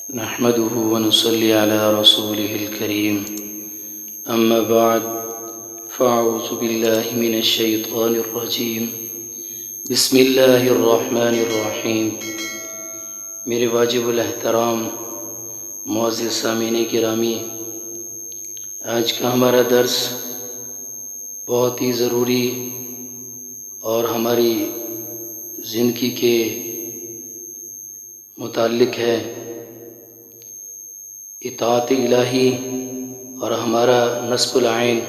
نحمده ونصلي على رسوله الكريم أما بعد فأعوذ بالله من الشيطان الرجيم بسم اللہ الرحمن الرحیم۔ میرے واجب الاحترام معزز سامعین گرامی، آج کا ہمارا درس بہت ہی ضروری اور ہماری زندگی کے متعلق ہے۔ اطاعت الہی اور ہمارا نصب العین،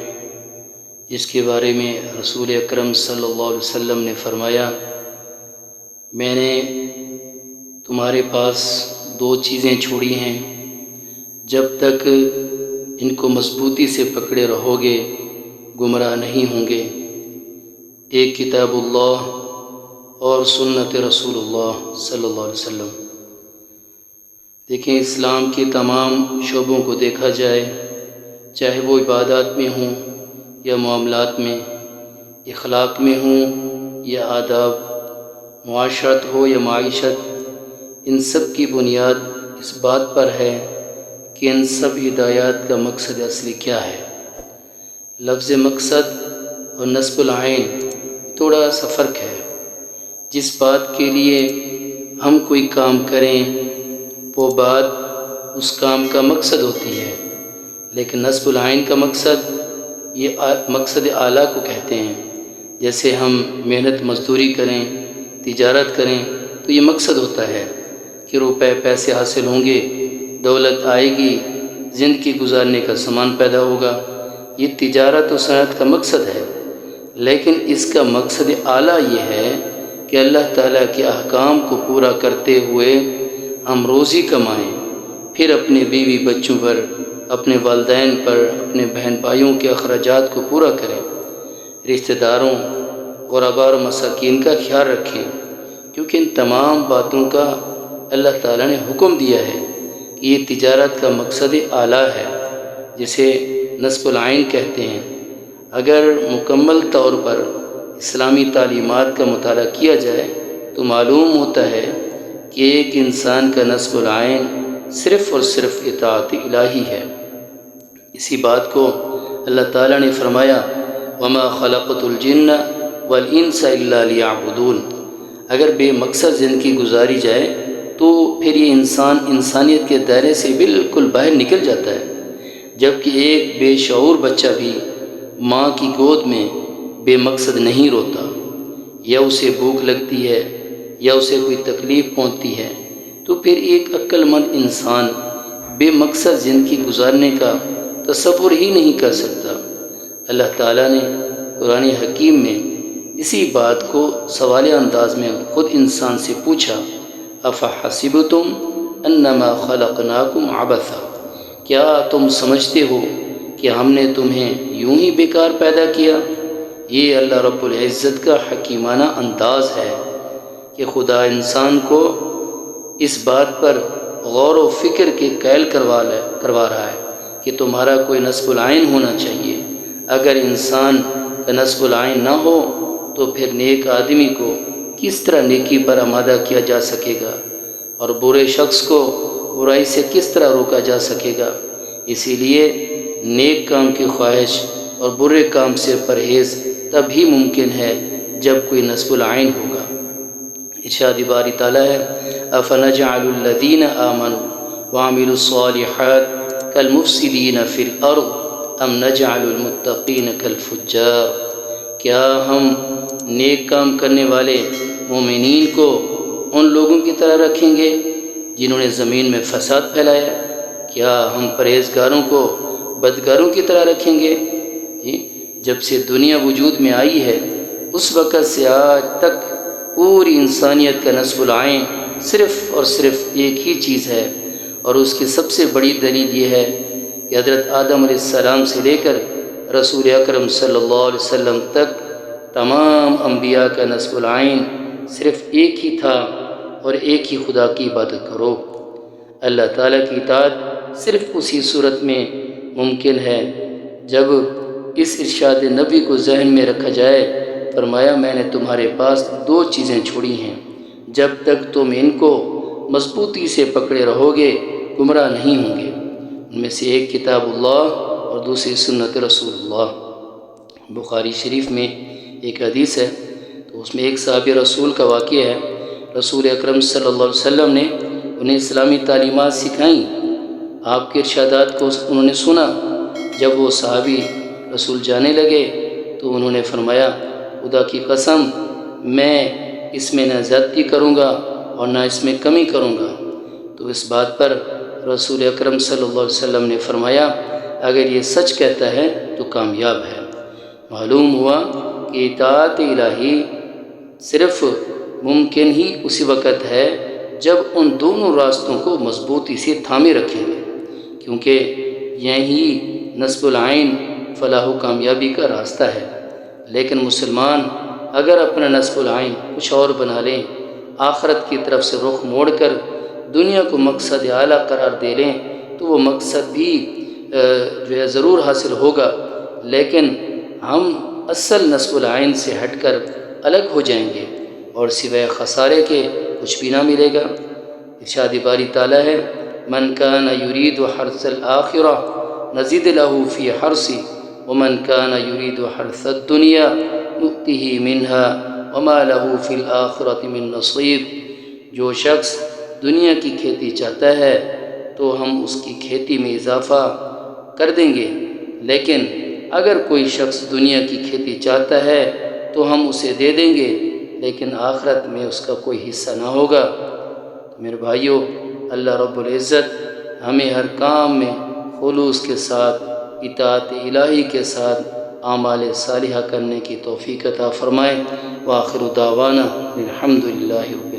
جس کے بارے میں رسول اکرم صلی اللہ علیہ وسلم نے فرمایا، میں نے تمہارے پاس 2 چیزیں چھوڑی ہیں، جب تک ان کو مضبوطی سے پکڑے رہو گے گمراہ نہیں ہوں گے۔ ایک کتاب اللہ اور سنت رسول اللہ صلی اللہ علیہ وسلم۔ دیکھیں، اسلام کے تمام شعبوں کو دیکھا جائے، چاہے وہ عبادات میں ہوں یا معاملات میں، اخلاق میں ہوں یا آداب، معاشرت ہو یا معیشت، ان سب کی بنیاد اس بات پر ہے کہ ان سب ہدایات کا مقصد اصلی کیا ہے۔ لفظ مقصد اور نصب العین تھوڑا سا فرق ہے۔ جس بات کے لیے ہم کوئی کام کریں وہ بات اس کام کا مقصد ہوتی ہے، لیکن نصب العین کا مقصد، یہ مقصد اعلیٰ کو کہتے ہیں۔ جیسے ہم محنت مزدوری کریں، تجارت کریں تو یہ مقصد ہوتا ہے کہ روپے پیسے حاصل ہوں گے، دولت آئے گی، زندگی گزارنے کا سامان پیدا ہوگا، یہ تجارت و صنعت کا مقصد ہے۔ لیکن اس کا مقصد اعلیٰ یہ ہے کہ اللہ تعالیٰ کے احکام کو پورا کرتے ہوئے ہم روزی کمائیں، پھر اپنے بیوی بچوں پر، اپنے والدین پر، اپنے بہن بھائیوں کے اخراجات کو پورا کریں، رشتہ داروں، غرباء اور مساکین کا خیال رکھیں، کیونکہ ان تمام باتوں کا اللہ تعالیٰ نے حکم دیا ہے کہ یہ تجارت کا مقصد اعلیٰ ہے، جسے نصب العین کہتے ہیں۔ اگر مکمل طور پر اسلامی تعلیمات کا مطالعہ کیا جائے تو معلوم ہوتا ہے کہ ایک انسان کا نصب العین صرف اور صرف اطاعت الہی ہے۔ اسی بات کو اللہ تعالیٰ نے فرمایا، وَمَا خَلَقْتُ الْجِنَّ وَالْإِنسَ إِلَّا لِيَعْبُدُونَ۔ اگر بے مقصد زندگی گزاری جائے تو پھر یہ انسان انسانیت کے دائرے سے بالکل باہر نکل جاتا ہے۔ جبکہ ایک بے شعور بچہ بھی ماں کی گود میں بے مقصد نہیں روتا، یا اسے بھوک لگتی ہے یا اسے کوئی تکلیف پہنچتی ہے، تو پھر ایک عقل مند انسان بے مقصد زندگی گزارنے کا تصور ہی نہیں کر سکتا۔ اللہ تعالیٰ نے قرآن حکیم میں اسی بات کو سوالیہ انداز میں خود انسان سے پوچھا، افحسبتم انما خلقناکم عبثا، کیا تم سمجھتے ہو کہ ہم نے تمہیں یوں ہی بیکار پیدا کیا؟ یہ اللہ رب العزت کا حکیمانہ انداز ہے کہ خدا انسان کو اس بات پر غور و فکر کے قائل کروا رہا ہے کہ تمہارا کوئی نصب العین ہونا چاہیے۔ اگر انسان کا نصب العین نہ ہو تو پھر نیک آدمی کو کس طرح نیکی پر آمادہ کیا جا سکے گا، اور برے شخص کو برائی سے کس طرح روکا جا سکے گا؟ اسی لیے نیک کام کی خواہش اور برے کام سے پرہیز تب ہی ممکن ہے جب کوئی نصب العین ہوگا۔ ارشاد باری تعالیٰ ہے، افنجعل الذین آمنوا وعملوا الصالحات کالمفسدین فی الارض ام نجعل المتقین کالفجار۔ کیا ہم نیک کام کرنے والے مومنین کو ان لوگوں کی طرح رکھیں گے جنہوں نے زمین میں فساد پھیلایا؟ کیا ہم پرہیزگاروں کو بدکاروں کی طرح رکھیں گے؟ جب سے دنیا وجود میں آئی ہے اس وقت سے آج تک پوری انسانیت کا نصب العین صرف اور صرف ایک ہی چیز ہے، اور اس کی سب سے بڑی دلیل یہ ہے کہ حضرت آدم علیہ السلام سے لے کر رسول اکرم صلی اللہ علیہ وسلم تک تمام انبیاء کا نصب العین صرف ایک ہی تھا، اور ایک ہی خدا کی عبادت کرو۔ اللہ تعالیٰ کی اطاعت صرف اسی صورت میں ممکن ہے جب اس ارشاد نبی کو ذہن میں رکھا جائے۔ فرمایا، میں نے تمہارے پاس 2 چیزیں چھوڑی ہیں، جب تک تم ان کو مضبوطی سے پکڑے رہو گے گمراہ نہیں ہوں گے۔ ان میں سے ایک کتاب اللہ اور دوسری سنت رسول اللہ۔ بخاری شریف میں ایک حدیث ہے، تو اس میں ایک صحابی رسول کا واقعہ ہے۔ رسول اکرم صلی اللہ علیہ وسلم نے انہیں اسلامی تعلیمات سکھائیں، آپ کے ارشادات کو انہوں نے سنا۔ جب وہ صحابی رسول جانے لگے تو انہوں نے فرمایا، خدا کی قسم میں اس میں نہ زیادتی کروں گا اور نہ اس میں کمی کروں گا۔ تو اس بات پر رسول اکرم صلی اللہ علیہ وسلم نے فرمایا، اگر یہ سچ کہتا ہے تو کامیاب ہے۔ معلوم ہوا کہ اطاعت الہی صرف ممکن ہی اسی وقت ہے جب ان دونوں راستوں کو مضبوطی سے تھامے رکھیں گے، کیونکہ یہی نصب العین فلاح و کامیابی کا راستہ ہے۔ لیکن مسلمان اگر اپنا نصب العین کچھ اور بنا لیں، آخرت کی طرف سے رخ موڑ کر دنیا کو مقصد اعلیٰ قرار دے لیں، تو وہ مقصد بھی جو ہے ضرور حاصل ہوگا، لیکن ہم اصل نصب العین سے ہٹ کر الگ ہو جائیں گے اور سوائے خسارے کے کچھ بھی نہ ملے گا۔ ارشاد باری تعالیٰ ہے، من کان یرید حرث الآخرہ نزد له فی حرثہ ومن کان یرید حرث الدنیا نؤتہ منہا وما له فی الآخرۃ من نصیب۔ جو شخص دنیا کی کھیتی چاہتا ہے تو ہم اس کی کھیتی میں اضافہ کر دیں گے، لیکن اگر کوئی شخص دنیا کی کھیتی چاہتا ہے تو ہم اسے دے دیں گے، لیکن آخرت میں اس کا کوئی حصہ نہ ہوگا۔ میرے بھائیوں، اللہ رب العزت ہمیں ہر کام میں خلوص کے ساتھ، اطاعت الہی کے ساتھ اعمال صالحہ کرنے کی توفیق عطا فرمائے۔ وآخر دعوانا الحمدللہ۔